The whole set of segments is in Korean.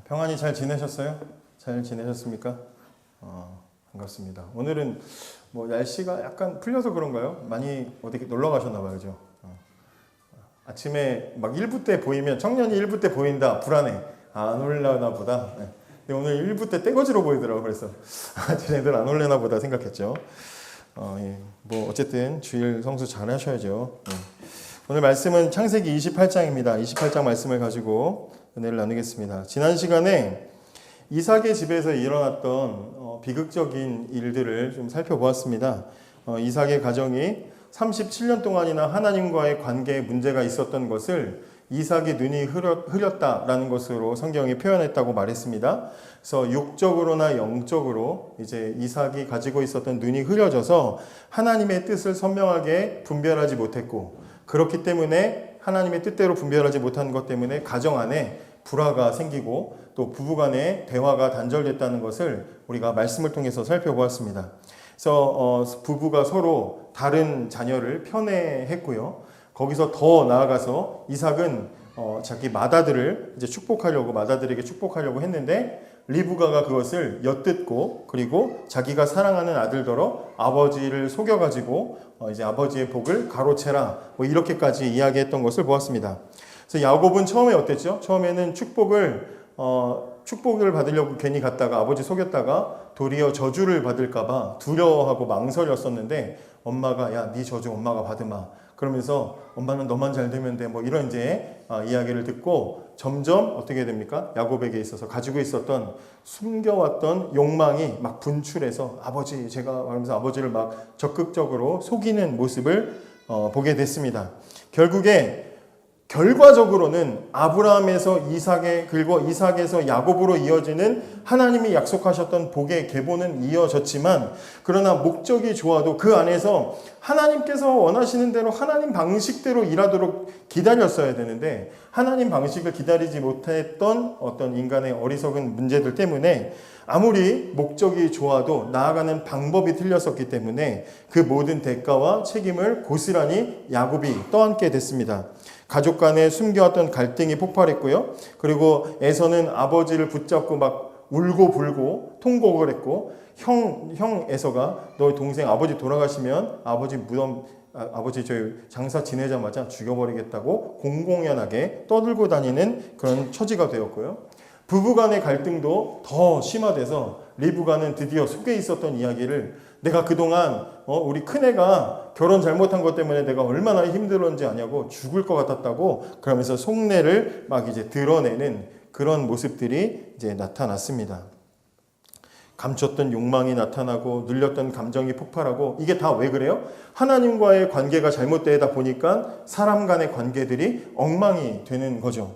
평안히 잘 지내셨어요? 잘 지내셨습니까? 반갑습니다. 오늘은 뭐 날씨가 약간 풀려서 그런가요? 많이 어디 놀러 가셨나 봐요, 그죠? 아침에 막 1부 때 보이면 청년이 1부 때 보인다, 불안해. 안 올려나 보다. 네. 근데 오늘 1부 때 떼거지로 보이더라고요. 그래서 쟤네들 안 올려나 보다 생각했죠. 예. 뭐 어쨌든 주일 성수 잘 하셔야죠. 예. 오늘 말씀은 창세기 28장입니다. 28장 말씀을 가지고 은혜를 나누겠습니다. 지난 시간에 이삭의 집에서 일어났던 비극적인 일들을 좀 살펴보았습니다. 이삭의 가정이 37년 동안이나 하나님과의 관계에 문제가 있었던 것을 이삭의 눈이 흐렸다라는 것으로 성경이 표현했다고 말했습니다. 그래서 육적으로나 영적으로 이제 이삭이 가지고 있었던 눈이 흐려져서 하나님의 뜻을 선명하게 분별하지 못했고, 그렇기 때문에 하나님의 뜻대로 분별하지 못한 것 때문에 가정 안에 불화가 생기고 또 부부간의 대화가 단절됐다는 것을 우리가 말씀을 통해서 살펴보았습니다. 그래서 부부가 서로 다른 자녀를 편애했고요. 거기서 더 나아가서 이삭은 자기 맏아들을 이제 맏아들에게 축복하려고 했는데 리브가가 그것을 엿듣고, 그리고 자기가 사랑하는 아들더러 아버지를 속여가지고 이제 아버지의 복을 가로채라, 뭐 이렇게까지 이야기했던 것을 보았습니다. 그래서 야곱은 처음에 어땠죠? 처음에는 축복을 받으려고 괜히 갔다가 아버지 속였다가 도리어 저주를 받을까봐 두려워하고 망설였었는데, 엄마가 야, 네 저주 엄마가 받으마, 그러면서 엄마는 너만 잘 되면 돼, 뭐 이런 이제 이야기를 듣고 점점 어떻게 됩니까? 야곱에게 있어서 가지고 있었던 숨겨왔던 욕망이 막 분출해서 아버지 제가 말하면서 아버지를 막 적극적으로 속이는 모습을 보게 됐습니다. 결과적으로는 아브라함에서 이삭에, 그리고 이삭에서 야곱으로 이어지는 하나님이 약속하셨던 복의 계보는 이어졌지만, 그러나 목적이 좋아도 그 안에서 하나님께서 원하시는 대로 하나님 방식대로 일하도록 기다렸어야 되는데, 하나님 방식을 기다리지 못했던 어떤 인간의 어리석은 문제들 때문에 아무리 목적이 좋아도 나아가는 방법이 틀렸었기 때문에 그 모든 대가와 책임을 고스란히 야곱이 떠안게 됐습니다. 가족 간에 숨겨왔던 갈등이 폭발했고요. 그리고 에서는 아버지를 붙잡고 막 울고 불고 통곡을 했고, 형 에서가 너희 동생 아버지 돌아가시면 아버지 저희 장사 지내자마자 죽여버리겠다고 공공연하게 떠들고 다니는 그런 처지가 되었고요. 부부간의 갈등도 더 심화돼서 리브가는 드디어 속에 있었던 이야기를, 내가 그동안 우리 큰애가 결혼 잘못한 것 때문에 내가 얼마나 힘들었는지 아냐고, 죽을 것 같았다고 그러면서 속내를 막 이제 드러내는 그런 모습들이 이제 나타났습니다. 감췄던 욕망이 나타나고 눌렸던 감정이 폭발하고, 이게 다 왜 그래요? 하나님과의 관계가 잘못되다 보니까 사람 간의 관계들이 엉망이 되는 거죠.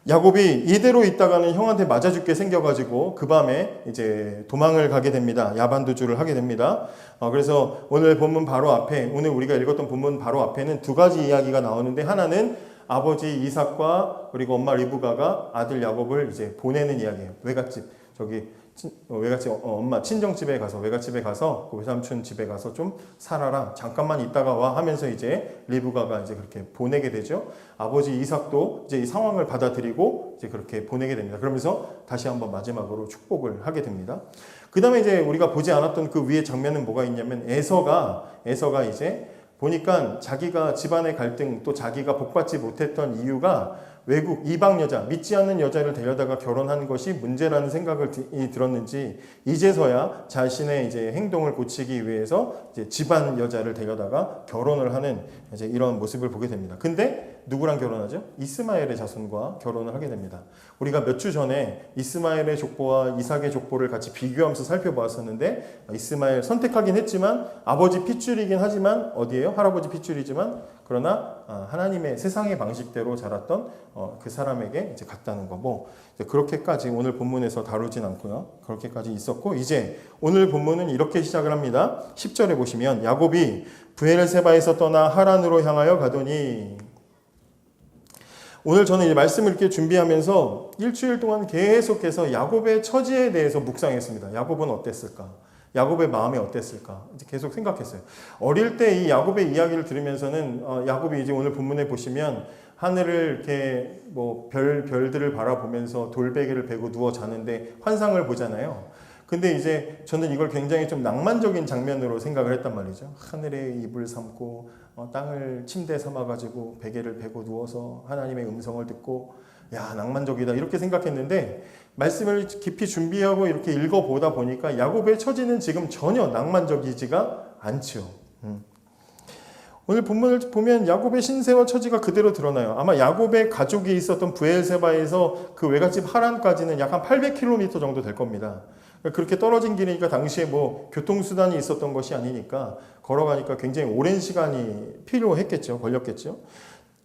야곱이 이대로 있다가는 형한테 맞아 죽게 생겨가지고 그 밤에 이제 도망을 가게 됩니다. 야반도주를 하게 됩니다. 그래서 오늘 본문 바로 앞에, 오늘 우리가 읽었던 본문 바로 앞에는 두 가지 이야기가 나오는데, 하나는 아버지 이삭과 그리고 엄마 리브가가 아들 야곱을 이제 보내는 이야기예요. 외갓집, 엄마 친정집에 가서, 외갓집에 가서 그 외삼촌 집에 가서 좀 살아라, 잠깐만 있다가 와 하면서 이제 리브가가 이제 그렇게 보내게 되죠. 아버지 이삭도 이제 이 상황을 받아들이고 이제 그렇게 보내게 됩니다. 그러면서 다시 한번 마지막으로 축복을 하게 됩니다. 그 다음에 이제 우리가 보지 않았던 그 위에 장면은 뭐가 있냐면, 에서가 이제 보니까 자기가 집안의 갈등, 또 자기가 복받지 못했던 이유가 외국 이방 여자, 믿지 않는 여자를 데려다가 결혼한 것이 문제라는 생각을 들었는지, 이제서야 자신의 이제 행동을 고치기 위해서 이제 집안 여자를 데려다가 결혼을 하는 이제 이런 모습을 보게 됩니다. 근데 누구랑 결혼하죠? 이스마엘의 자손과 결혼을 하게 됩니다. 우리가 몇 주 전에 이스마엘의 족보와 이삭의 족보를 같이 비교하면서 살펴보았었는데, 이스마엘 선택하긴 했지만 아버지 핏줄이긴 하지만 어디예요? 할아버지 핏줄이지만, 그러나 하나님의 세상의 방식대로 자랐던 그 사람에게 이제 갔다는 거, 뭐 그렇게까지 오늘 본문에서 다루진 않고요. 그렇게까지 있었고, 이제 오늘 본문은 이렇게 시작을 합니다. 10절에 보시면, 야곱이 브엘세바에서 떠나 하란으로 향하여 가더니, 오늘 저는 이 말씀을 이렇게 준비하면서 일주일 동안 계속해서 야곱의 처지에 대해서 묵상했습니다. 야곱은 어땠을까? 야곱의 마음이 어땠을까? 이제 계속 생각했어요. 어릴 때 이 야곱의 이야기를 들으면서는 야곱이 이제 오늘 본문에 보시면 하늘을 이렇게 뭐 별들을 바라보면서 돌베개를 베고 누워 자는데 환상을 보잖아요. 근데 이제 저는 이걸 굉장히 좀 낭만적인 장면으로 생각을 했단 말이죠. 하늘에 이불 삼고 땅을 침대 삼아가지고 베개를 베고 누워서 하나님의 음성을 듣고 야, 낭만적이다 이렇게 생각했는데 말씀을 깊이 준비하고 이렇게 읽어보다 보니까 야곱의 처지는 지금 전혀 낭만적이지가 않죠. 오늘 본문을 보면 야곱의 신세와 처지가 그대로 드러나요. 아마 야곱의 가족이 있었던 브엘세바에서 그 외갓집 하란까지는 약 한 800km 정도 될 겁니다. 그렇게 떨어진 길이니까 당시에 뭐 교통수단이 있었던 것이 아니니까 걸어가니까 굉장히 오랜 시간이 필요했겠죠. 걸렸겠죠.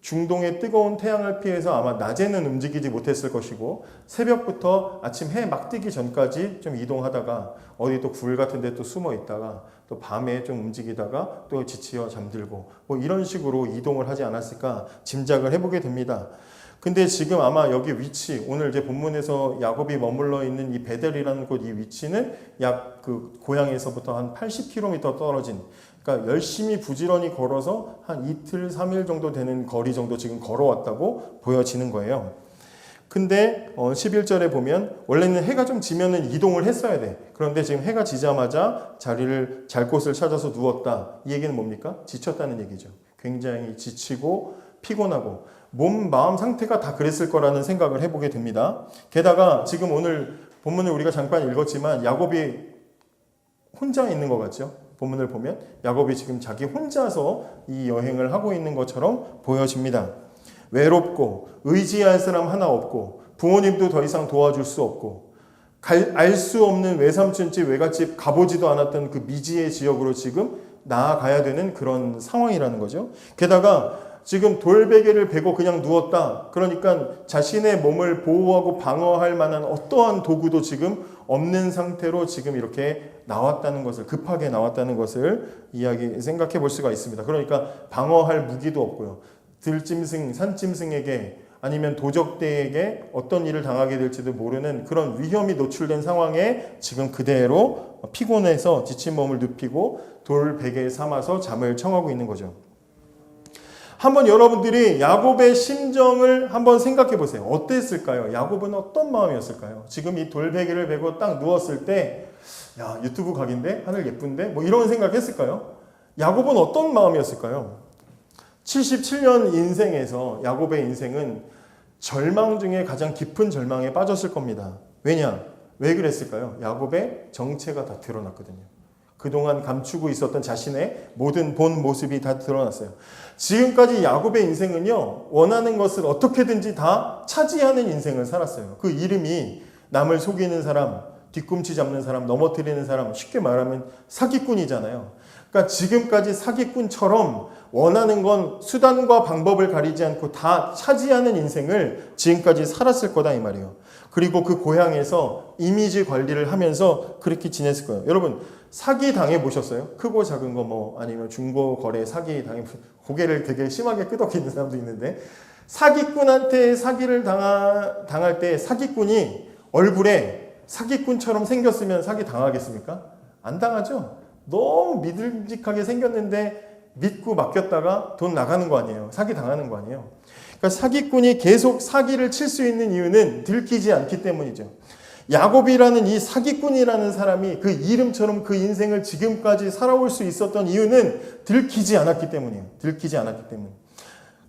중동의 뜨거운 태양을 피해서 아마 낮에는 움직이지 못했을 것이고 새벽부터 아침 해 막 뜨기 전까지 좀 이동하다가 어디 또 굴 같은 데 또 숨어 있다가 또 밤에 좀 움직이다가 또 지치어 잠들고 뭐 이런 식으로 이동을 하지 않았을까 짐작을 해보게 됩니다. 근데 지금 아마 여기 위치, 오늘 이제 본문에서 야곱이 머물러 있는 이 베델이라는 곳 이 위치는 약 그 고향에서부터 한 80km 떨어진, 그러니까 열심히 부지런히 걸어서 한 이틀, 3일 정도 되는 거리 정도 지금 걸어왔다고 보여지는 거예요. 근데 11절에 보면 원래는 해가 좀 지면은 이동을 했어야 돼. 그런데 지금 해가 지자마자 잘 곳을 찾아서 누웠다. 이 얘기는 뭡니까? 지쳤다는 얘기죠. 굉장히 지치고 피곤하고 몸, 마음 상태가 다 그랬을 거라는 생각을 해보게 됩니다. 게다가 지금 오늘 본문을 우리가 잠깐 읽었지만 야곱이 혼자 있는 것 같죠? 본문을 보면 야곱이 지금 자기 혼자서 이 여행을 하고 있는 것처럼 보여집니다. 외롭고 의지할 사람 하나 없고 부모님도 더 이상 도와줄 수 없고 알 수 없는 외삼촌집 외갓집 가보지도 않았던 그 미지의 지역으로 지금 나아가야 되는 그런 상황이라는 거죠. 게다가 지금 돌베개를 베고 그냥 누웠다. 그러니까 자신의 몸을 보호하고 방어할 만한 어떠한 도구도 지금 없는 상태로 지금 이렇게 나왔다는 것을, 급하게 나왔다는 것을 생각해 볼 수가 있습니다. 그러니까 방어할 무기도 없고요. 들짐승, 산짐승에게 아니면 도적대에게 어떤 일을 당하게 될지도 모르는 그런 위험이 노출된 상황에 지금 그대로 피곤해서 지친 몸을 눕히고 돌베개에 삼아서 잠을 청하고 있는 거죠. 한번 여러분들이 야곱의 심정을 한번 생각해 보세요. 어땠을까요? 야곱은 어떤 마음이었을까요? 지금 이 돌베개를 베고 딱 누웠을 때, 야, 유튜브 각인데? 하늘 예쁜데? 뭐 이런 생각 했을까요? 야곱은 어떤 마음이었을까요? 77년 인생에서 야곱의 인생은 절망 중에 가장 깊은 절망에 빠졌을 겁니다. 왜냐? 왜 그랬을까요? 야곱의 정체가 다 드러났거든요. 그동안 감추고 있었던 자신의 모든 본 모습이 다 드러났어요. 지금까지 야곱의 인생은요, 원하는 것을 어떻게든지 다 차지하는 인생을 살았어요. 그 이름이 남을 속이는 사람, 뒤꿈치 잡는 사람, 넘어뜨리는 사람, 쉽게 말하면 사기꾼이잖아요. 그러니까 지금까지 사기꾼처럼 원하는 건 수단과 방법을 가리지 않고 다 차지하는 인생을 지금까지 살았을 거다 이 말이에요. 그리고 그 고향에서 이미지 관리를 하면서 그렇게 지냈을 거예요. 여러분 사기 당해 보셨어요? 크고 작은 거 뭐 아니면 중고 거래 사기 당해 고개를 되게 심하게 끄덕이는 사람도 있는데 사기꾼한테 사기를 당할 때 사기꾼이 얼굴에 사기꾼처럼 생겼으면 사기 당하겠습니까? 안 당하죠. 너무 믿음직하게 생겼는데 믿고 맡겼다가 돈 나가는 거 아니에요. 사기 당하는 거 아니에요. 그러니까 사기꾼이 계속 사기를 칠 수 있는 이유는 들키지 않기 때문이죠. 야곱이라는 이 사기꾼이라는 사람이 그 이름처럼 그 인생을 지금까지 살아올 수 있었던 이유는 들키지 않았기 때문이에요. 들키지 않았기 때문.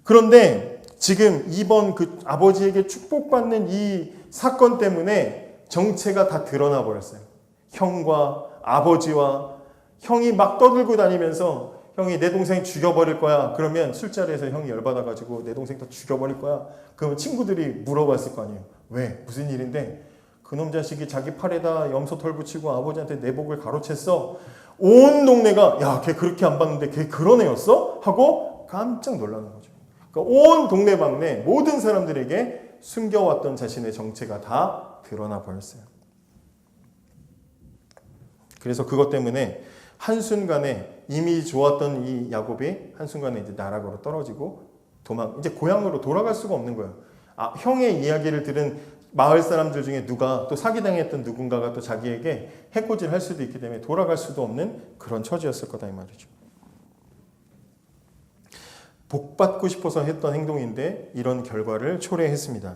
그런데 지금 이번 그 아버지에게 축복받는 이 사건 때문에 정체가 다 드러나 버렸어요. 형과 아버지와 형이 막 떠들고 다니면서 형이 내 동생 죽여버릴 거야. 그러면 술자리에서 형이 열받아가지고 내 동생 다 죽여버릴 거야. 그러면 친구들이 물어봤을 거 아니에요. 왜? 무슨 일인데? 그놈 자식이 자기 팔에다 염소털 붙이고 아버지한테 내복을 가로챘어. 온 동네가 야, 걔 그렇게 안 봤는데 걔 그런 애였어? 하고 깜짝 놀라는 거죠. 그러니까 온 동네방네 모든 사람들에게 숨겨왔던 자신의 정체가 다 드러나 버렸어요. 그래서 그것 때문에 한순간에 이미 좋았던 이 야곱이 한순간에 이제 나락으로 떨어지고 이제 고향으로 돌아갈 수가 없는 거예요. 형의 이야기를 들은 마을 사람들 중에 누가 또 사기당했던 누군가가 또 자기에게 해코지를 할 수도 있기 때문에 돌아갈 수도 없는 그런 처지였을 거다 이 말이죠. 복받고 싶어서 했던 행동인데 이런 결과를 초래했습니다.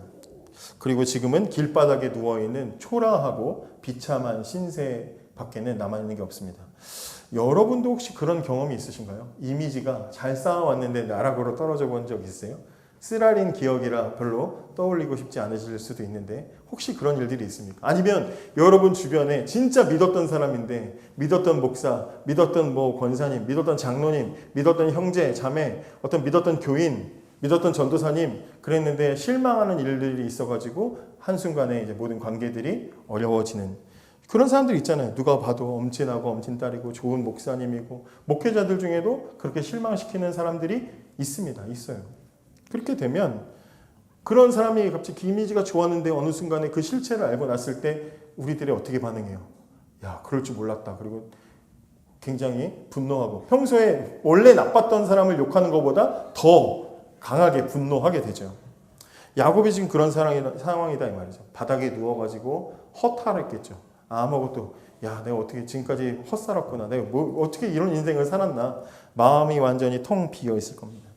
그리고 지금은 길바닥에 누워있는 초라하고 비참한 신세 밖에는 남아있는 게 없습니다. 여러분도 혹시 그런 경험이 있으신가요? 이미지가 잘 쌓아왔는데 나락으로 떨어져 본 적 있으세요? 쓰라린 기억이라 별로 떠올리고 싶지 않으실 수도 있는데 혹시 그런 일들이 있습니까? 아니면 여러분 주변에 진짜 믿었던 사람인데 믿었던 목사, 믿었던 권사님, 믿었던 장로님, 믿었던 형제, 자매, 어떤 믿었던 교인, 믿었던 전도사님 그랬는데 실망하는 일들이 있어가지고 한순간에 이제 모든 관계들이 어려워지는 그런 사람들 있잖아요. 누가 봐도 엄친하고 엄친딸이고 좋은 목사님이고 목회자들 중에도 그렇게 실망시키는 사람들이 있습니다. 있어요. 그렇게 되면 그런 사람이 갑자기 이미지가 좋았는데 어느 순간에 그 실체를 알고 났을 때 우리들이 어떻게 반응해요? 야, 그럴 줄 몰랐다. 그리고 굉장히 분노하고 평소에 원래 나빴던 사람을 욕하는 것보다 더 강하게 분노하게 되죠. 야곱이 지금 그런 상황이다 이 말이죠. 바닥에 누워가지고 허탈했겠죠. 아무것도 야 내가 어떻게 지금까지 헛살았구나. 내가 어떻게 이런 인생을 살았나. 마음이 완전히 텅 비어 있을 겁니다.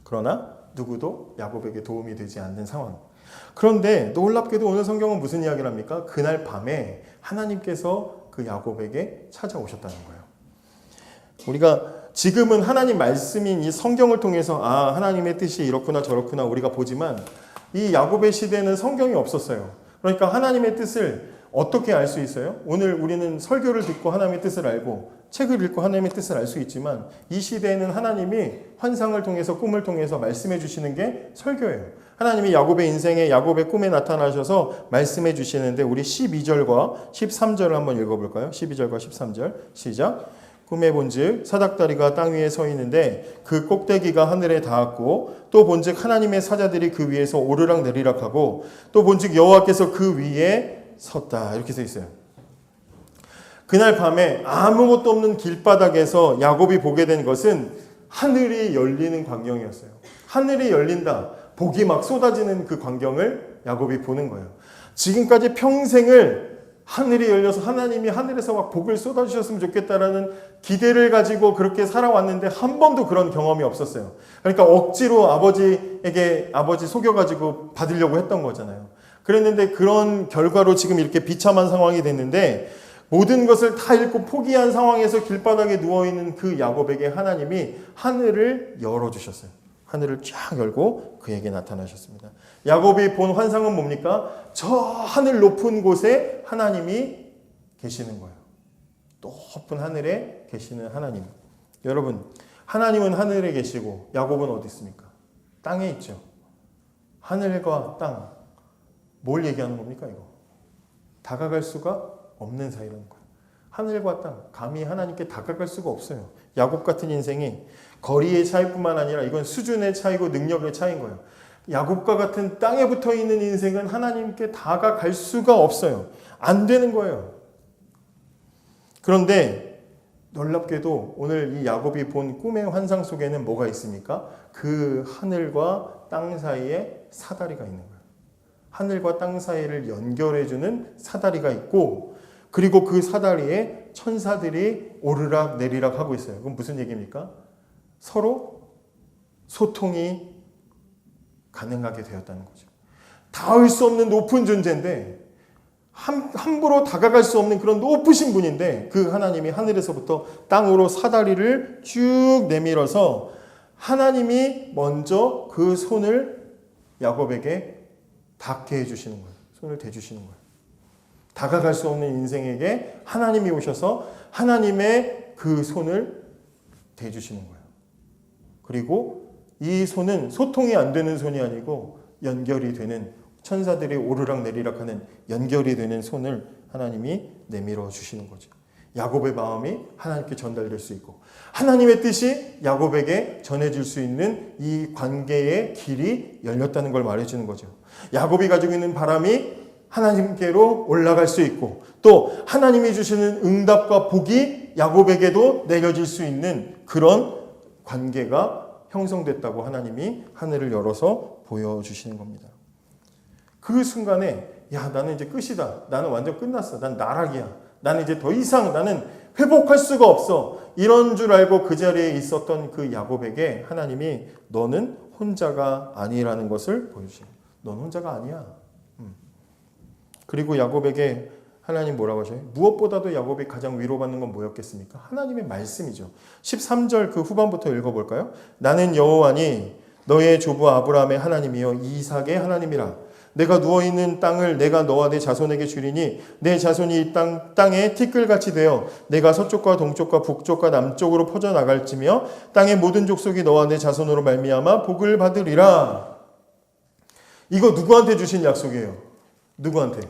그러나 누구도 야곱에게 도움이 되지 않는 상황. 그런데 놀랍게도 오늘 성경은 무슨 이야기를 합니까? 그날 밤에 하나님께서 그 야곱에게 찾아오셨다는 거예요. 우리가 지금은 하나님 말씀인 이 성경을 통해서 하나님의 뜻이 이렇구나 저렇구나 우리가 보지만 이 야곱의 시대는 성경이 없었어요. 그러니까 하나님의 뜻을 어떻게 알 수 있어요? 오늘 우리는 설교를 듣고 하나님의 뜻을 알고 책을 읽고 하나님의 뜻을 알 수 있지만 이 시대에는 하나님이 환상을 통해서 꿈을 통해서 말씀해 주시는 게 설교예요. 하나님이 야곱의 인생에 야곱의 꿈에 나타나셔서 말씀해 주시는데 우리 12절과 13절을 한번 읽어볼까요? 12절과 13절 시작. 꿈에 본즉 사닥다리가 땅 위에 서 있는데 그 꼭대기가 하늘에 닿았고 또 본즉 하나님의 사자들이 그 위에서 오르락 내리락하고 또 본즉 여호와께서 그 위에 섰다 이렇게 써 있어요. 그날 밤에 아무것도 없는 길바닥에서 야곱이 보게 된 것은 하늘이 열리는 광경이었어요. 하늘이 열린다. 복이 막 쏟아지는 그 광경을 야곱이 보는 거예요. 지금까지 평생을 하늘이 열려서 하나님이 하늘에서 막 복을 쏟아주셨으면 좋겠다라는 기대를 가지고 그렇게 살아왔는데 한 번도 그런 경험이 없었어요. 그러니까 억지로 아버지 속여가지고 받으려고 했던 거잖아요. 그랬는데 그런 결과로 지금 이렇게 비참한 상황이 됐는데 모든 것을 다 잃고 포기한 상황에서 길바닥에 누워있는 그 야곱에게 하나님이 하늘을 열어주셨어요. 하늘을 쫙 열고 그에게 나타나셨습니다. 야곱이 본 환상은 뭡니까? 저 하늘 높은 곳에 하나님이 계시는 거예요. 높은 하늘에 계시는 하나님. 여러분, 하나님은 하늘에 계시고 야곱은 어디 있습니까? 땅에 있죠. 하늘과 땅. 뭘 얘기하는 겁니까 이거? 다가갈 수가 없는 사이라는 거예요. 하늘과 땅. 감히 하나님께 다가갈 수가 없어요. 야곱 같은 인생이 거리의 차이뿐만 아니라 이건 수준의 차이고 능력의 차이인 거예요. 야곱과 같은 땅에 붙어있는 인생은 하나님께 다가갈 수가 없어요. 안 되는 거예요. 그런데 놀랍게도 오늘 이 야곱이 본 꿈의 환상 속에는 뭐가 있습니까? 그 하늘과 땅 사이에 사다리가 있는 거예요. 하늘과 땅 사이를 연결해주는 사다리가 있고 그리고 그 사다리에 천사들이 오르락 내리락 하고 있어요. 그건 무슨 얘기입니까? 서로 소통이 가능하게 되었다는 거죠. 닿을 수 없는 높은 존재인데 함부로 다가갈 수 없는 그런 높으신 분인데 그 하나님이 하늘에서부터 땅으로 사다리를 쭉 내밀어서 하나님이 먼저 그 손을 야곱에게 닿게 해주시는 거예요. 손을 대주시는 거예요. 다가갈 수 없는 인생에게 하나님이 오셔서 하나님의 그 손을 대주시는 거예요. 그리고 이 손은 소통이 안 되는 손이 아니고 연결이 되는 천사들이 오르락 내리락 하는 연결이 되는 손을 하나님이 내밀어 주시는 거죠. 야곱의 마음이 하나님께 전달될 수 있고 하나님의 뜻이 야곱에게 전해질 수 있는 이 관계의 길이 열렸다는 걸 말해주는 거죠. 야곱이 가지고 있는 바람이 하나님께로 올라갈 수 있고 또 하나님이 주시는 응답과 복이 야곱에게도 내려질 수 있는 그런 관계가 형성됐다고 하나님이 하늘을 열어서 보여주시는 겁니다. 그 순간에 야 나는 이제 끝이다. 나는 완전 끝났어. 난 나락이야. 나는 이제 더 이상 나는 회복할 수가 없어. 이런 줄 알고 그 자리에 있었던 그 야곱에게 하나님이 너는 혼자가 아니라는 것을 보여주십니다. 넌 혼자가 아니야. 그리고 야곱에게 하나님 뭐라고 하셔요? 무엇보다도 야곱이 가장 위로받는 건 뭐였겠습니까? 하나님의 말씀이죠. 13절 그 후반부터 읽어볼까요? 나는 여호와니 너의 조부 아브라함의 하나님이여 이삭의 하나님이라. 내가 누워있는 땅을 내가 너와 내 자손에게 주리니 내 자손이 이 땅에 티끌같이 되어 내가 서쪽과 동쪽과 북쪽과 남쪽으로 퍼져나갈지며 땅의 모든 족속이 너와 내 자손으로 말미암아 복을 받으리라. 이거 누구한테 주신 약속이에요? 누구한테?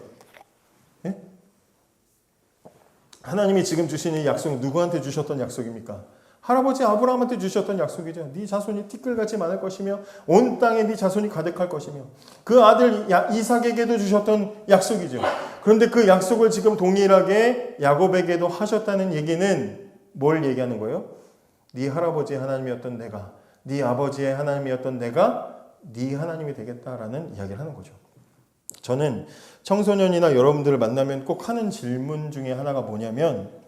예? 하나님이 지금 주시는 약속은 누구한테 주셨던 약속입니까? 할아버지 아브라함한테 주셨던 약속이죠. 네 자손이 티끌같이 많을 것이며 온 땅에 네 자손이 가득할 것이며 그 아들 이삭에게도 주셨던 약속이죠. 그런데 그 약속을 지금 동일하게 야곱에게도 하셨다는 얘기는 뭘 얘기하는 거예요? 네 할아버지의 하나님이었던 내가, 네 아버지의 하나님이었던 내가 네 하나님이 되겠다라는 이야기를 하는 거죠. 저는 청소년이나 여러분들을 만나면 꼭 하는 질문 중에 하나가 뭐냐면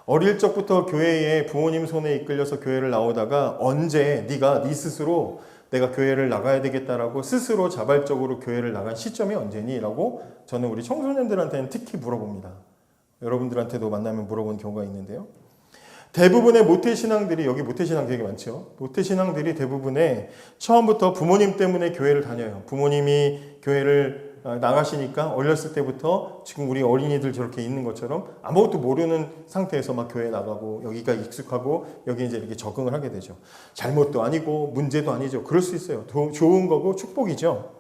어릴 적부터 교회에 부모님 손에 이끌려서 교회를 나오다가 언제 네가 네 스스로 내가 교회를 나가야 되겠다라고 스스로 자발적으로 교회를 나간 시점이 언제니? 라고 저는 우리 청소년들한테는 특히 물어봅니다. 여러분들한테도 만나면 물어본 경우가 있는데요. 대부분의 모태신앙들이, 여기 모태신앙 되게 많죠. 모태신앙들이 대부분의 처음부터 부모님 때문에 교회를 다녀요. 부모님이 교회를 나가시니까 어렸을 때부터 지금 우리 어린이들 저렇게 있는 것처럼 아무것도 모르는 상태에서 막 교회 나가고 여기가 익숙하고 여기 이제 이렇게 적응을 하게 되죠. 잘못도 아니고 문제도 아니죠. 그럴 수 있어요. 좋은 거고 축복이죠.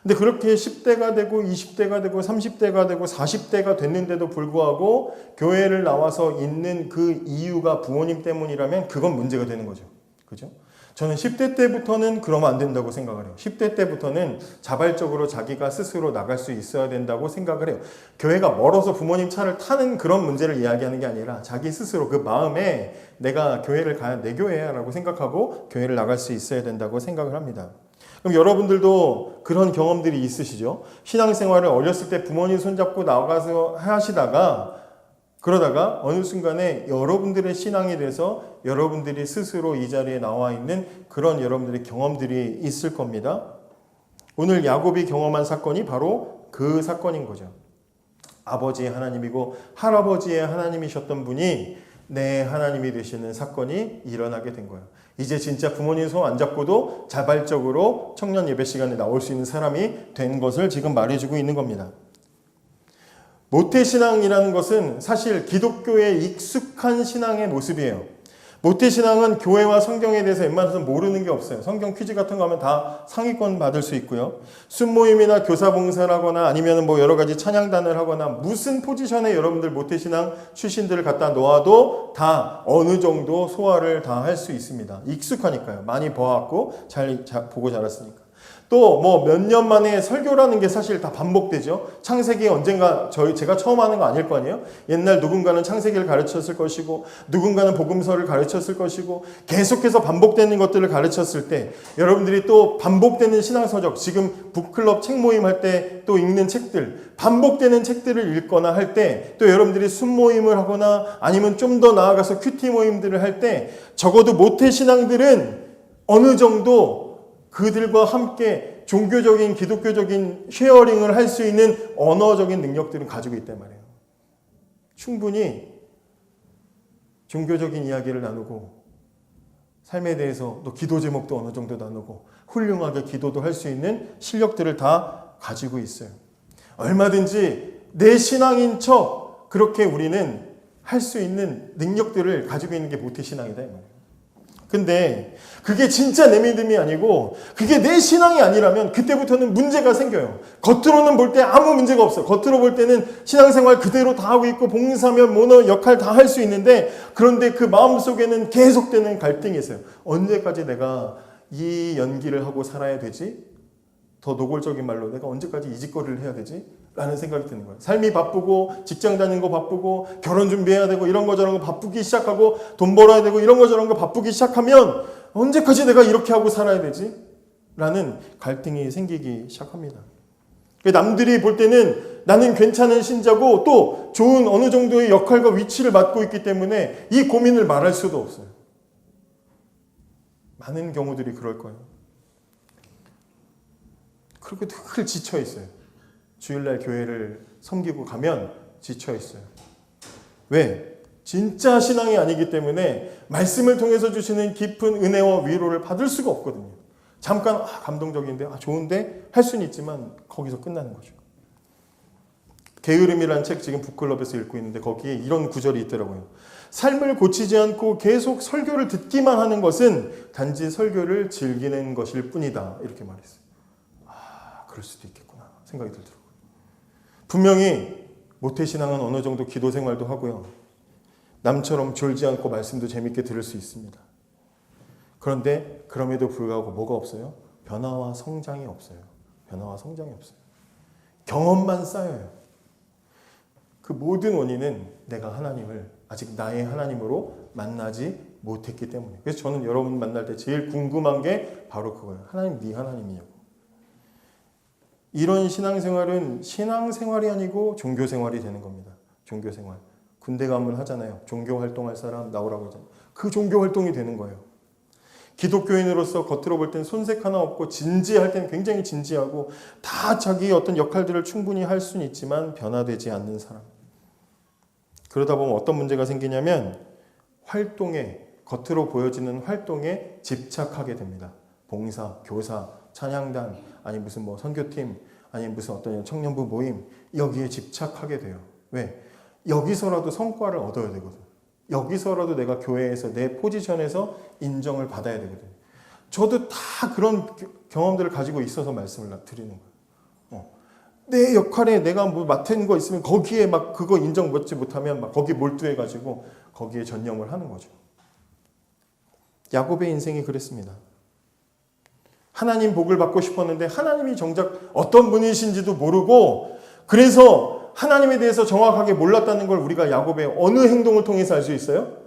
근데 그렇게 10대가 되고 20대가 되고 30대가 되고 40대가 됐는데도 불구하고 교회를 나와서 있는 그 이유가 부모님 때문이라면 그건 문제가 되는 거죠. 그죠? 저는 10대 때부터는 그러면 안 된다고 생각을 해요. 10대 때부터는 자발적으로 자기가 스스로 나갈 수 있어야 된다고 생각을 해요. 교회가 멀어서 부모님 차를 타는 그런 문제를 이야기하는 게 아니라 자기 스스로 그 마음에 내가 교회를 가야 내 교회야 라고 생각하고 교회를 나갈 수 있어야 된다고 생각을 합니다. 그럼 여러분들도 그런 경험들이 있으시죠? 신앙생활을 어렸을 때 부모님 손잡고 나가서 하시다가 그러다가 어느 순간에 여러분들의 신앙이 돼서 여러분들이 스스로 이 자리에 나와 있는 그런 여러분들의 경험들이 있을 겁니다. 오늘 야곱이 경험한 사건이 바로 그 사건인 거죠. 아버지의 하나님이고 할아버지의 하나님이셨던 분이 내 하나님이 되시는 사건이 일어나게 된 거예요. 이제 진짜 부모님 손 안 잡고도 자발적으로 청년 예배 시간에 나올 수 있는 사람이 된 것을 지금 말해주고 있는 겁니다. 모태신앙이라는 것은 사실 기독교의 익숙한 신앙의 모습이에요. 모태신앙은 교회와 성경에 대해서 웬만해서 모르는 게 없어요. 성경 퀴즈 같은 거 하면 다 상위권 받을 수 있고요. 순모임이나 교사봉사를 하거나 아니면 뭐 여러 가지 찬양단을 하거나 무슨 포지션에 여러분들 모태신앙 출신들을 갖다 놓아도 다 어느 정도 소화를 다 할 수 있습니다. 익숙하니까요. 많이 봐왔고 잘 보고 자랐으니까. 또 뭐 몇 년 만에 설교라는 게 사실 다 반복되죠. 창세기 언젠가 제가 처음 하는 거 아닐 거 아니에요. 옛날 누군가는 창세기를 가르쳤을 것이고 누군가는 복음서를 가르쳤을 것이고 계속해서 반복되는 것들을 가르쳤을 때 여러분들이 또 반복되는 신앙서적, 지금 북클럽 책 모임 할 때 또 읽는 책들, 반복되는 책들을 읽거나 할 때 또 여러분들이 순모임을 하거나 아니면 좀 더 나아가서 큐티 모임들을 할 때 적어도 모태신앙들은 어느 정도 그들과 함께 종교적인 기독교적인 쉐어링을 할 수 있는 언어적인 능력들을 가지고 있단 말이에요. 충분히 종교적인 이야기를 나누고 삶에 대해서 또 기도 제목도 어느 정도 나누고 훌륭하게 기도도 할 수 있는 실력들을 다 가지고 있어요. 얼마든지 내 신앙인 척 그렇게 우리는 할 수 있는 능력들을 가지고 있는 게 모태신앙이다 이 말이에요. 근데 그게 진짜 내 믿음이 아니고 그게 내 신앙이 아니라면 그때부터는 문제가 생겨요. 겉으로는 볼 때 아무 문제가 없어요. 겉으로 볼 때는 신앙생활 그대로 다 하고 있고 봉사면 뭐너 역할 다 할 수 있는데 그런데 그 마음속에는 계속되는 갈등이 있어요. 언제까지 내가 이 연기를 하고 살아야 되지? 더 노골적인 말로 내가 언제까지 이 짓거리를 해야 되지? 라는 생각이 드는 거예요. 삶이 바쁘고 직장 다니는 거 바쁘고 결혼 준비해야 되고 이런 거 저런 거 바쁘기 시작하고 돈 벌어야 되고 이런 거 저런 거 바쁘기 시작하면 언제까지 내가 이렇게 하고 살아야 되지? 라는 갈등이 생기기 시작합니다. 남들이 볼 때는 나는 괜찮은 신자고 또 좋은 어느 정도의 역할과 위치를 맡고 있기 때문에 이 고민을 말할 수도 없어요. 많은 경우들이 그럴 거예요. 그리고 늘 지쳐 있어요. 주일날 교회를 섬기고 가면 지쳐 있어요. 왜? 진짜 신앙이 아니기 때문에 말씀을 통해서 주시는 깊은 은혜와 위로를 받을 수가 없거든요. 잠깐 감동적인데 좋은데 할 수는 있지만 거기서 끝나는 거죠. 게으름이라는 책 지금 북클럽에서 읽고 있는데 거기에 이런 구절이 있더라고요. 삶을 고치지 않고 계속 설교를 듣기만 하는 것은 단지 설교를 즐기는 것일 뿐이다. 이렇게 말했어요. 그럴 수도 있겠구나 생각이 들더라고요. 분명히 모태신앙은 어느 정도 기도 생활도 하고요. 남처럼 졸지 않고 말씀도 재밌게 들을 수 있습니다. 그런데 그럼에도 불구하고 뭐가 없어요? 변화와 성장이 없어요. 변화와 성장이 없어요. 경험만 쌓여요. 그 모든 원인은 내가 하나님을 아직 나의 하나님으로 만나지 못했기 때문에. 그래서 저는 여러분 만날 때 제일 궁금한 게 바로 그거예요. 하나님, 네 하나님이냐고. 이런 신앙생활은 신앙생활이 아니고 종교생활이 되는 겁니다. 종교생활. 군대 가면 하잖아요. 종교활동할 사람 나오라고 하잖아요. 그 종교활동이 되는 거예요. 기독교인으로서 겉으로 볼 땐 손색 하나 없고 진지할 땐 굉장히 진지하고 다 자기의 어떤 역할들을 충분히 할 수는 있지만 변화되지 않는 사람. 그러다 보면 어떤 문제가 생기냐면 활동에, 겉으로 보여지는 활동에 집착하게 됩니다. 봉사, 교사, 찬양단, 아니 무슨 뭐 선교팀, 아니 무슨 어떤 청년부 모임, 여기에 집착하게 돼요. 왜? 여기서라도 성과를 얻어야 되거든. 여기서라도 내가 교회에서 내 포지션에서 인정을 받아야 되거든. 저도 다 그런 경험들을 가지고 있어서 말씀을 드리는 거예요. 내 역할에 내가 뭐 맡은 거 있으면 거기에 막 그거 인정받지 못하면 막 거기 몰두해가지고 거기에 전념을 하는 거죠. 야곱의 인생이 그랬습니다. 하나님 복을 받고 싶었는데 하나님이 정작 어떤 분이신지도 모르고 그래서 하나님에 대해서 정확하게 몰랐다는 걸 우리가 야곱의 어느 행동을 통해서 알 수 있어요?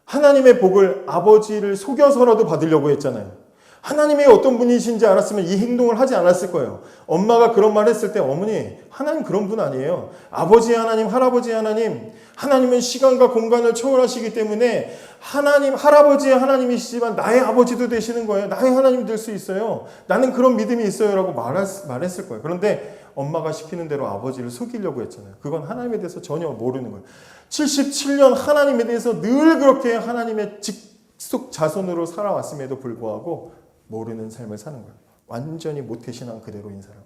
하나님의 복을 아버지를 속여서라도 받으려고 했잖아요. 하나님이 어떤 분이신지 알았으면 이 행동을 하지 않았을 거예요. 엄마가 그런 말 했을 때 어머니 하나님 그런 분 아니에요. 아버지 하나님, 할아버지 하나님, 하나님은 시간과 공간을 초월하시기 때문에 하나님, 할아버지 하나님이시지만 나의 아버지도 되시는 거예요. 나의 하나님 될 수 있어요. 나는 그런 믿음이 있어요 라고 말했을 거예요. 그런데 엄마가 시키는 대로 아버지를 속이려고 했잖아요. 그건 하나님에 대해서 전혀 모르는 거예요. 77년 하나님에 대해서 늘 그렇게 하나님의 직속 자손으로 살아왔음에도 불구하고 모르는 삶을 사는 거예요. 완전히 모태신앙 그대로인 사람.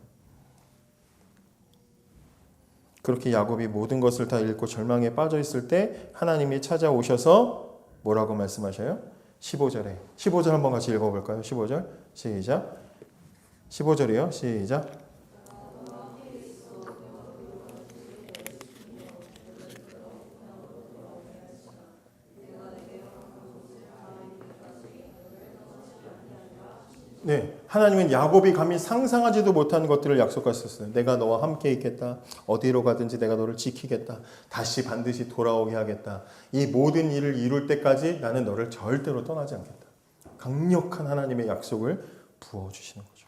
그렇게 야곱이 모든 것을 다 잃고 절망에 빠져 있을 때 하나님이 찾아오셔서 뭐라고 말씀하셔요? 15절에. 15절 한번 같이 읽어볼까요? 15절 시작. 15절이요. 시작. 네, 하나님은 야곱이 감히 상상하지도 못한 것들을 약속하셨어요. 내가 너와 함께 있겠다. 어디로 가든지 내가 너를 지키겠다. 다시 반드시 돌아오게 하겠다. 이 모든 일을 이룰 때까지 나는 너를 절대로 떠나지 않겠다. 강력한 하나님의 약속을 부어주시는 거죠.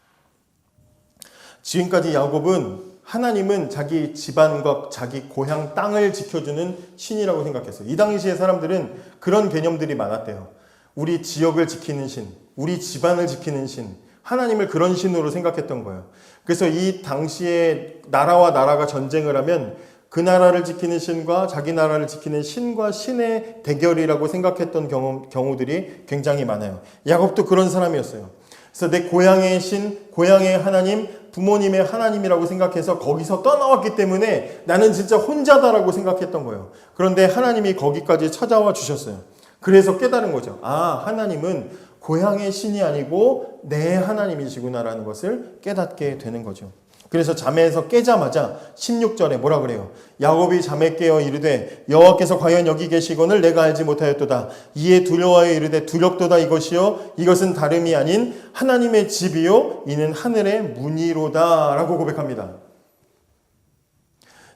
지금까지 야곱은 하나님은 자기 집안과 자기 고향 땅을 지켜주는 신이라고 생각했어요. 이 당시의 사람들은 그런 개념들이 많았대요. 우리 지역을 지키는 신, 우리 집안을 지키는 신, 하나님을 그런 신으로 생각했던 거예요. 그래서 이 당시에 나라와 나라가 전쟁을 하면 그 나라를 지키는 신과 자기 나라를 지키는 신과 신의 대결이라고 생각했던 경우들이 굉장히 많아요. 야곱도 그런 사람이었어요. 그래서 내 고향의 신, 고향의 하나님, 부모님의 하나님이라고 생각해서 거기서 떠나왔기 때문에 나는 진짜 혼자다라고 생각했던 거예요. 그런데 하나님이 거기까지 찾아와 주셨어요. 그래서 깨달은 거죠. 아, 하나님은 고향의 신이 아니고 내 하나님이시구나라는 것을 깨닫게 되는 거죠. 그래서 잠에서 깨자마자 16절에 뭐라 그래요? 야곱이 잠에 깨어 이르되 여호와께서 과연 여기 계시거늘 내가 알지 못하였도다. 이에 두려워하여 이르되 두렵도다 이것이요 이것은 다름이 아닌 하나님의 집이요 이는 하늘의 문이로다 라고 고백합니다.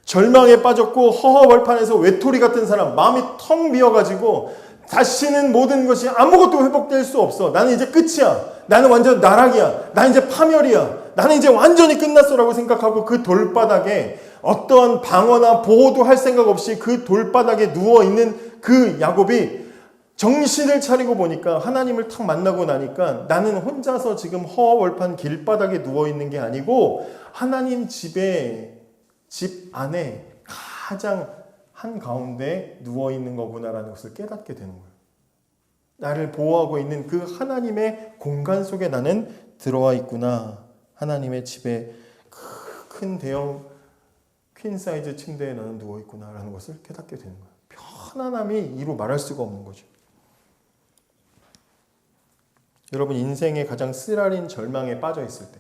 절망에 빠졌고 허허벌판에서 외톨이 같은 사람, 마음이 텅 비어가지고 다시는 모든 것이 아무것도 회복될 수 없어. 나는 이제 끝이야. 나는 완전 나락이야. 나는 이제 파멸이야. 나는 이제 완전히 끝났어라고 생각하고 그 돌바닥에 어떠한 방어나 보호도 할 생각 없이 그 돌바닥에 누워있는 그 야곱이 정신을 차리고 보니까 하나님을 탁 만나고 나니까 나는 혼자서 지금 허허벌판 길바닥에 누워있는 게 아니고 하나님 집 안에 가장 한가운데 누워있는 거구나라는 것을 깨닫게 되는 거예요. 나를 보호하고 있는 그 하나님의 공간 속에 나는 들어와 있구나. 하나님의 집에 큰 대형 퀸 사이즈 침대에 나는 누워있구나 라는 것을 깨닫게 되는 거예요. 편안함이 이루 말할 수가 없는 거죠. 여러분 인생의 가장 쓰라린 절망에 빠져 있을 때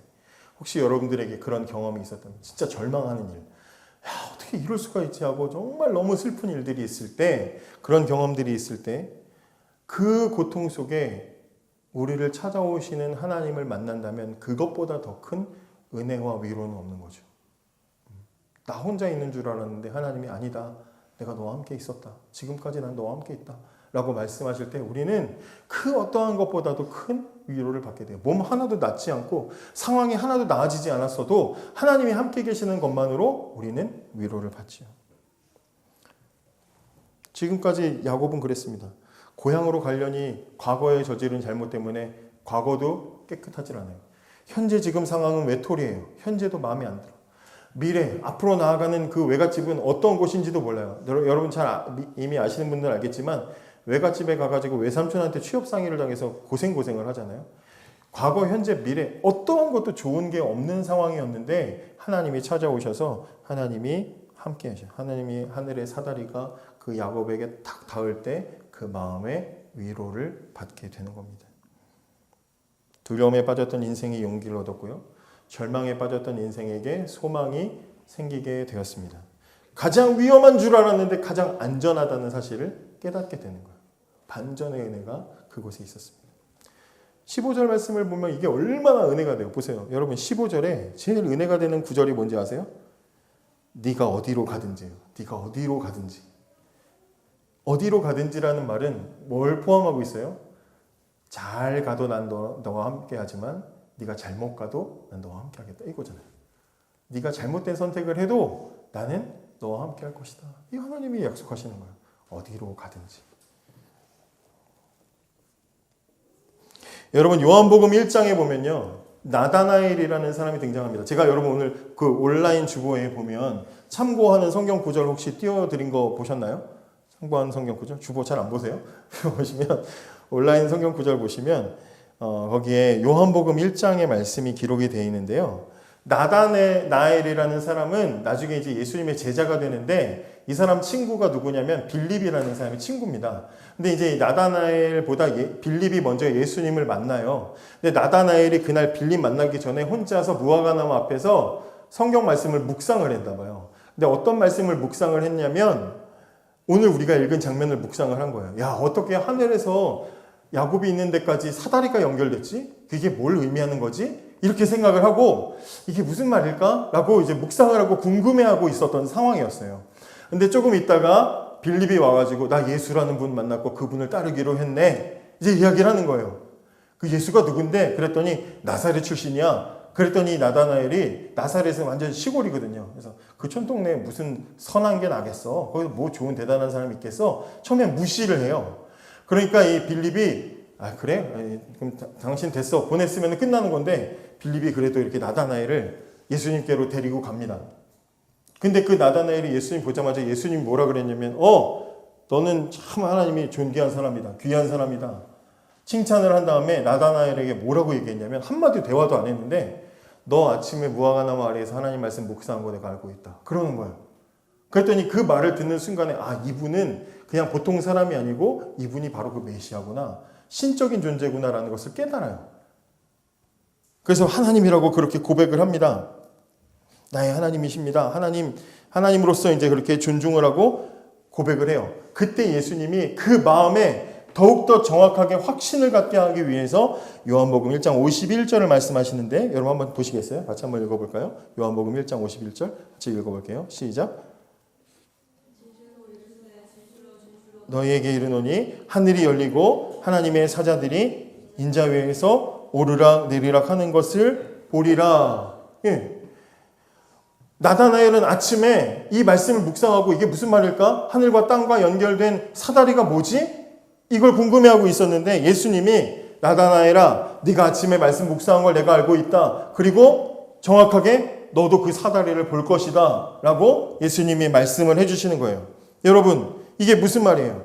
혹시 여러분들에게 그런 경험이 있었다면 진짜 절망하는 일, 어떻게 이럴 수가 있지 하고 정말 너무 슬픈 일들이 있을 때, 그런 경험들이 있을 때 그 고통 속에 우리를 찾아오시는 하나님을 만난다면 그것보다 더 큰 은혜와 위로는 없는 거죠. 나 혼자 있는 줄 알았는데 하나님이 아니다. 내가 너와 함께 있었다. 지금까지 난 너와 함께 있다. 라고 말씀하실 때 우리는 그 어떠한 것보다도 큰 위로를 받게 돼요. 몸 하나도 낫지 않고 상황이 하나도 나아지지 않았어도 하나님이 함께 계시는 것만으로 우리는 위로를 받지요. 지금까지 야곱은 그랬습니다. 고향으로 가려니 과거에 저지른 잘못 때문에 과거도 깨끗하지 않아요. 현재 지금 상황은 외톨이에요. 현재도 마음에 안 들어. 미래, 앞으로 나아가는 그 외갓집은 어떤 곳인지도 몰라요. 여러분 이미 아시는 분들은 알겠지만 외갓집에 가가지고 외삼촌한테 취업상의를 당해서 고생을 하잖아요. 과거, 현재, 미래 어떠한 것도 좋은 게 없는 상황이었는데 하나님이 찾아오셔서 하나님이 함께 하셔요. 하나님이 하늘의 사다리가 그 야곱에게 탁 닿을 때 그 마음의 위로를 받게 되는 겁니다. 두려움에 빠졌던 인생이 용기를 얻었고요. 절망에 빠졌던 인생에게 소망이 생기게 되었습니다. 가장 위험한 줄 알았는데 가장 안전하다는 사실을 깨닫게 되는 거예요. 반전의 은혜가 그곳에 있었습니다. 15절 말씀을 보면 이게 얼마나 은혜가 돼요. 보세요. 여러분 15절에 제일 은혜가 되는 구절이 뭔지 아세요? 네가 어디로 가든지요. 네가 어디로 가든지. 어디로 가든지라는 말은 뭘 포함하고 있어요? 잘 가도 난 너와 함께 하지만 네가 잘못 가도 난 너와 함께 하겠다. 이거잖아요. 네가 잘못된 선택을 해도 나는 너와 함께 할 것이다. 이 하나님이 약속하시는 거예요. 어디로 가든지. 여러분 요한복음 1장에 보면요. 나다나엘이라는 사람이 등장합니다. 제가 여러분 오늘 그 온라인 주보에 보면 참고하는 성경 구절 혹시 띄워드린 거 보셨나요? 참고하는 성경 구절? 주보 잘 안 보세요? 보시면 온라인 성경 구절 보시면 거기에 요한복음 1장의 말씀이 기록이 되어 있는데요. 나다나엘이라는 사람은 나중에 이제 예수님의 제자가 되는데 이 사람 친구가 누구냐면 빌립이라는 사람이 친구입니다. 근데 이제 나다나엘보다 빌립이 먼저 예수님을 만나요. 근데 나다나엘이 그날 빌립 만나기 전에 혼자서 무화과나무 앞에서 성경 말씀을 묵상을 했나 봐요. 근데 어떤 말씀을 묵상을 했냐면 오늘 우리가 읽은 장면을 묵상을 한 거예요. 야, 어떻게 하늘에서 야곱이 있는 데까지 사다리가 연결됐지? 그게 뭘 의미하는 거지? 이렇게 생각을 하고 이게 무슨 말일까? 라고 이제 묵상을 하고 궁금해하고 있었던 상황이었어요. 근데 조금 있다가 빌립이 와가지고 나 예수라는 분 만났고 그분을 따르기로 했네. 이제 이야기를 하는 거예요. 그 예수가 누군데? 그랬더니 나사렛 출신이야. 그랬더니 나다나엘이 나사렛은 완전 시골이거든요. 그래서 그 촌동네에 무슨 선한 게 나겠어. 거기 뭐 좋은 대단한 사람이 있겠어. 처음에 무시를 해요. 그러니까 이 빌립이 그래? 그럼 당신 됐어. 보냈으면 끝나는 건데 빌립이 그래도 이렇게 나다나엘을 예수님께로 데리고 갑니다. 근데 그 나다나엘이 예수님 보자마자 예수님이 뭐라 그랬냐면 너는 참 하나님이 존귀한 사람이다. 귀한 사람이다. 칭찬을 한 다음에 나다나엘에게 뭐라고 얘기했냐면 한마디 대화도 안 했는데 너 아침에 무화과나무 아래에서 하나님 말씀 묵상한 거 내가 알고 있다. 그러는 거예요. 그랬더니 그 말을 듣는 순간에 이분은 그냥 보통 사람이 아니고 이분이 바로 그 메시아구나. 신적인 존재구나라는 것을 깨달아요. 그래서 하나님이라고 그렇게 고백을 합니다. 나의 하나님이십니다. 하나님으로서 이제 그렇게 존중을 하고 고백을 해요. 그때 예수님이 그 마음에 더욱더 정확하게 확신을 갖게 하기 위해서 요한복음 1장 51절을 말씀하시는데 여러분 한번 보시겠어요? 같이 한번 읽어볼까요? 요한복음 1장 51절 같이 읽어볼게요. 시작. 너희에게 이르노니 하늘이 열리고 하나님의 사자들이 인자 위에서 오르락 내리락 하는 것을 보리라. 예. 나다나엘은 아침에 이 말씀을 묵상하고 이게 무슨 말일까? 하늘과 땅과 연결된 사다리가 뭐지? 이걸 궁금해하고 있었는데 예수님이 나다나엘아, 네가 아침에 말씀 묵상한 걸 내가 알고 있다. 그리고 정확하게 너도 그 사다리를 볼 것이다. 라고 예수님이 말씀을 해주시는 거예요. 여러분, 이게 무슨 말이에요?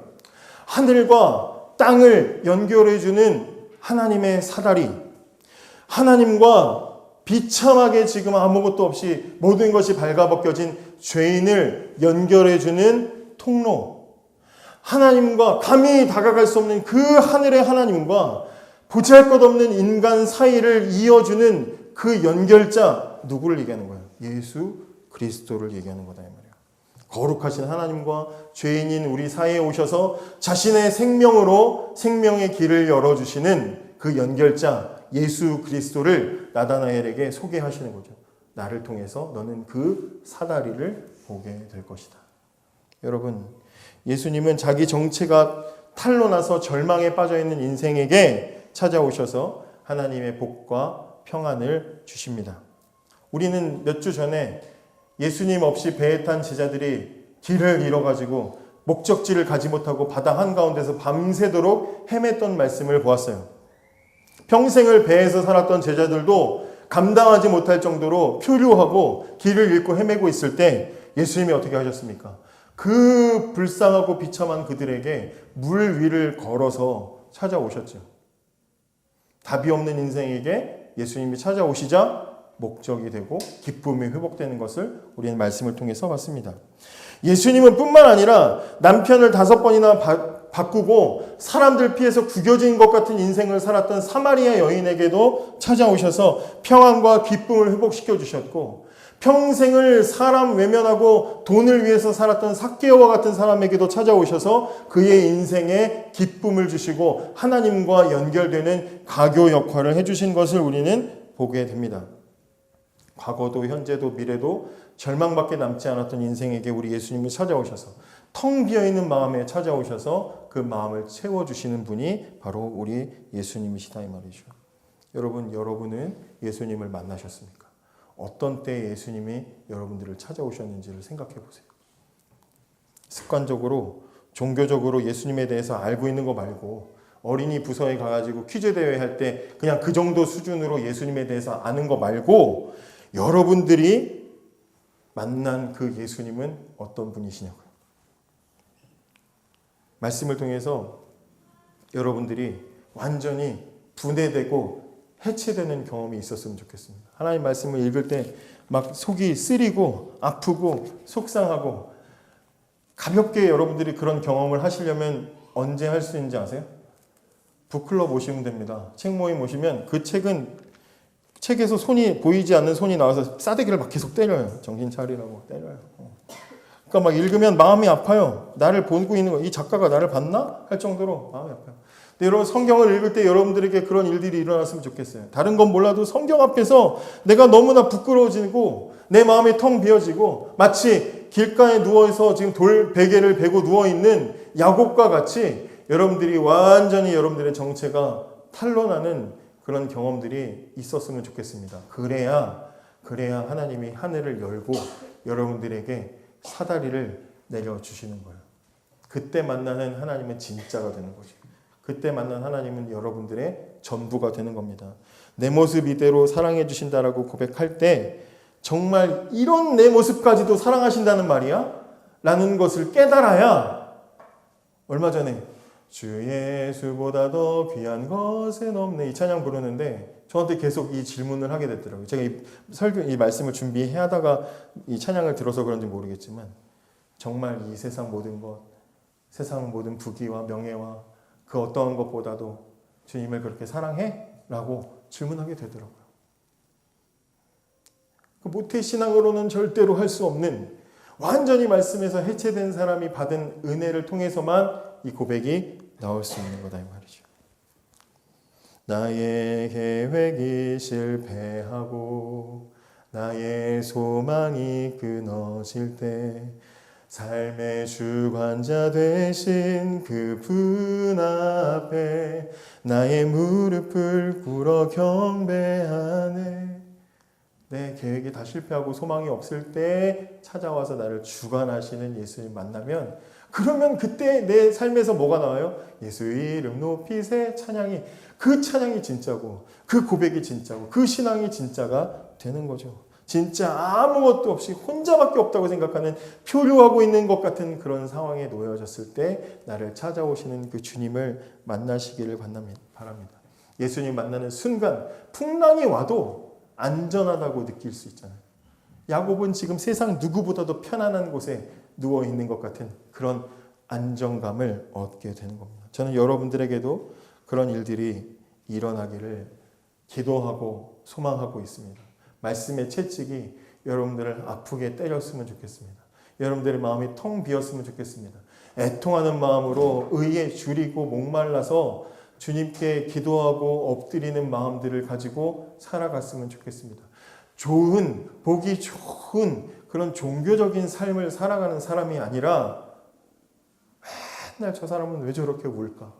하늘과 땅을 연결해주는 하나님의 사다리, 하나님과 비참하게 지금 아무것도 없이 모든 것이 발가벗겨진 죄인을 연결해주는 통로, 하나님과 감히 다가갈 수 없는 그 하늘의 하나님과 보잘것없는 인간 사이를 이어주는 그 연결자, 누구를 얘기하는 거예요? 예수 그리스도를 얘기하는 거다 이 말이에요. 거룩하신 하나님과 죄인인 우리 사이에 오셔서 자신의 생명으로 생명의 길을 열어주시는 그 연결자 예수 그리스도를 나다나엘에게 소개하시는 거죠. 나를 통해서 너는 그 사다리를 보게 될 것이다. 여러분, 예수님은 자기 정체가 탄로나서 절망에 빠져있는 인생에게 찾아오셔서 하나님의 복과 평안을 주십니다. 우리는 몇 주 전에 예수님 없이 배에 탄 제자들이 길을 잃어가지고 목적지를 가지 못하고 바다 한가운데서 밤새도록 헤맸던 말씀을 보았어요. 평생을 배에서 살았던 제자들도 감당하지 못할 정도로 표류하고 길을 잃고 헤매고 있을 때 예수님이 어떻게 하셨습니까? 그 불쌍하고 비참한 그들에게 물 위를 걸어서 찾아오셨죠. 답이 없는 인생에게 예수님이 찾아오시자 목적이 되고 기쁨이 회복되는 것을 우리는 말씀을 통해서 봤습니다. 예수님은 뿐만 아니라 남편을 5번이나 바꾸고 사람들 피해서 구겨진 것 같은 인생을 살았던 사마리아 여인에게도 찾아오셔서 평안과 기쁨을 회복시켜 주셨고, 평생을 사람 외면하고 돈을 위해서 살았던 삭개오와 같은 사람에게도 찾아오셔서 그의 인생에 기쁨을 주시고 하나님과 연결되는 가교 역할을 해주신 것을 우리는 보게 됩니다. 과거도 현재도 미래도 절망밖에 남지 않았던 인생에게 우리 예수님이 찾아오셔서 텅 비어있는 마음에 찾아오셔서 그 마음을 채워주시는 분이 바로 우리 예수님이시다 이 말이죠. 여러분은 예수님을 만나셨습니까? 어떤 때 예수님이 여러분들을 찾아오셨는지를 생각해 보세요. 습관적으로 종교적으로 예수님에 대해서 알고 있는 거 말고 어린이 부서에 가가지고 퀴즈 대회 할 때 그냥 그 정도 수준으로 예수님에 대해서 아는 거 말고 여러분들이 만난 그 예수님은 어떤 분이시냐고요. 말씀을 통해서 여러분들이 완전히 분해되고 해체되는 경험이 있었으면 좋겠습니다. 하나님 말씀을 읽을 때 막 속이 쓰리고 아프고 속상하고 가볍게 여러분들이 그런 경험을 하시려면 언제 할 수 있는지 아세요? 북클럽 오시면 됩니다. 책 모임 오시면 그 책에서 손이 보이지 않는 손이 나와서 싸대기를 막 계속 때려요. 정신 차리라고 때려요. 그러니까 막 읽으면 마음이 아파요. 나를 보고 있는 거, 이 작가가 나를 봤나? 할 정도로 마음이 아파요. 근데 여러분 성경을 읽을 때 여러분들에게 그런 일들이 일어났으면 좋겠어요. 다른 건 몰라도 성경 앞에서 내가 너무나 부끄러워지고 내 마음이 텅 비어지고 마치 길가에 누워서 지금 돌 베개를 베고 누워있는 야곱과 같이 여러분들이 완전히 여러분들의 정체가 탄로나는 그런 경험들이 있었으면 좋겠습니다. 그래야 하나님이 하늘을 열고 여러분들에게 사다리를 내려주시는 거예요. 그때 만나는 하나님은 진짜가 되는 거죠. 그때 만난 하나님은 여러분들의 전부가 되는 겁니다. 내 모습 이대로 사랑해 주신다라고 고백할 때 정말 이런 내 모습까지도 사랑하신다는 말이야? 라는 것을 깨달아야 얼마 전에 주 예수보다 더 귀한 것은 없네 이 찬양 부르는데 저한테 계속 이 질문을 하게 됐더라고요. 제가 이 말씀을 준비하다가 이 찬양을 들어서 그런지 모르겠지만 정말 이 세상 모든 것, 세상 모든 부귀와 명예와 그 어떠한 것보다도 주님을 그렇게 사랑해? 라고 질문하게 되더라고요. 그 모태신앙으로는 절대로 할 수 없는 완전히 말씀에서 해체된 사람이 받은 은혜를 통해서만 이 고백이 나올 수 있는 거다 이 말이죠. 나의 계획이 실패하고 나의 소망이 끊어질 때 삶의 주관자 되신 그분 앞에 나의 무릎을 꿇어 경배하네. 내 계획이 다 실패하고 소망이 없을 때 찾아와서 나를 주관하시는 예수님 만나면, 그러면 그때 내 삶에서 뭐가 나와요? 예수 이름 높이세 찬양이, 그 찬양이 진짜고 그 고백이 진짜고 그 신앙이 진짜가 되는 거죠. 진짜 아무것도 없이 혼자밖에 없다고 생각하는, 표류하고 있는 것 같은 그런 상황에 놓여졌을 때 나를 찾아오시는 그 주님을 만나시기를 바랍니다. 예수님 만나는 순간 풍랑이 와도 안전하다고 느낄 수 있잖아요. 야곱은 지금 세상 누구보다도 편안한 곳에 누워 있는 것 같은 그런 안정감을 얻게 되는 겁니다. 저는 여러분들에게도 그런 일들이 일어나기를 기도하고 소망하고 있습니다. 말씀의 채찍이 여러분들을 아프게 때렸으면 좋겠습니다. 여러분들의 마음이 텅 비었으면 좋겠습니다. 애통하는 마음으로 의에 줄이고 목말라서 주님께 기도하고 엎드리는 마음들을 가지고 살아갔으면 좋겠습니다. 좋은, 보기 좋은 그런 종교적인 삶을 살아가는 사람이 아니라, 맨날 저 사람은 왜 저렇게 울까?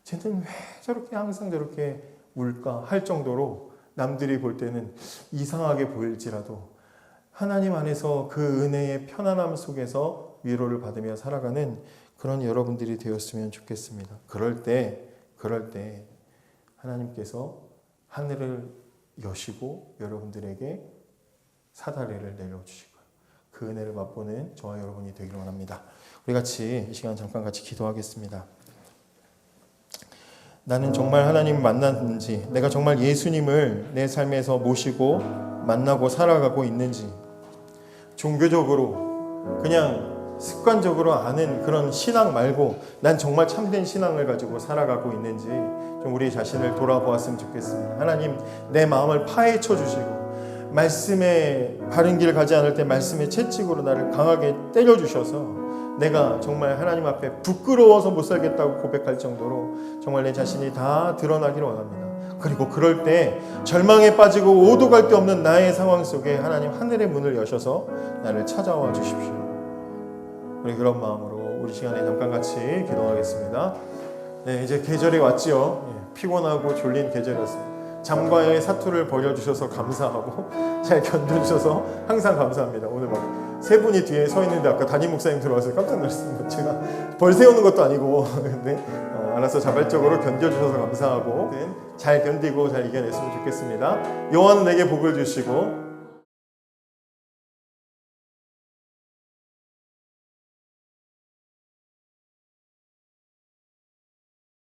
쟤는 왜 저렇게 항상 저렇게 울까? 할 정도로 남들이 볼 때는 이상하게 보일지라도 하나님 안에서 그 은혜의 편안함 속에서 위로를 받으며 살아가는 그런 여러분들이 되었으면 좋겠습니다. 그럴 때 하나님께서 하늘을 여시고 여러분들에게 사다리를 내려주실 거예요. 그 은혜를 맛보는 저와 여러분이 되기를 원합니다. 우리 같이 이 시간 잠깐 같이 기도하겠습니다. 나는 정말 하나님 만났는지, 내가 정말 예수님을 내 삶에서 모시고 만나고 살아가고 있는지, 종교적으로 그냥 습관적으로 아는 그런 신앙 말고 난 정말 참된 신앙을 가지고 살아가고 있는지 좀 우리 자신을 돌아보았으면 좋겠습니다. 하나님, 내 마음을 파헤쳐 주시고 말씀에 바른 길 가지 않을 때 말씀의 채찍으로 나를 강하게 때려주셔서 내가 정말 하나님 앞에 부끄러워서 못 살겠다고 고백할 정도로 정말 내 자신이 다 드러나기를 원합니다. 그리고 그럴 때 절망에 빠지고 오도 갈 데 없는 나의 상황 속에 하나님 하늘의 문을 여셔서 나를 찾아와 주십시오. 우리 그런 마음으로 우리 시간에 잠깐 같이 기도하겠습니다. 네, 이제 계절이 왔지요. 피곤하고 졸린 계절이었습니다. 잠과의 사투를 벌여주셔서 감사하고 잘 견뎌주셔서 항상 감사합니다. 오늘 막 세 분이 뒤에 서 있는데 아까 담임 목사님 들어와서 깜짝 놀랐습니다. 제가 벌 세우는 것도 아니고 근데 알아서 자발적으로 견뎌주셔서 감사하고 잘 견디고 잘 이겨냈으면 좋겠습니다. 여호와는 내게 복을 주시고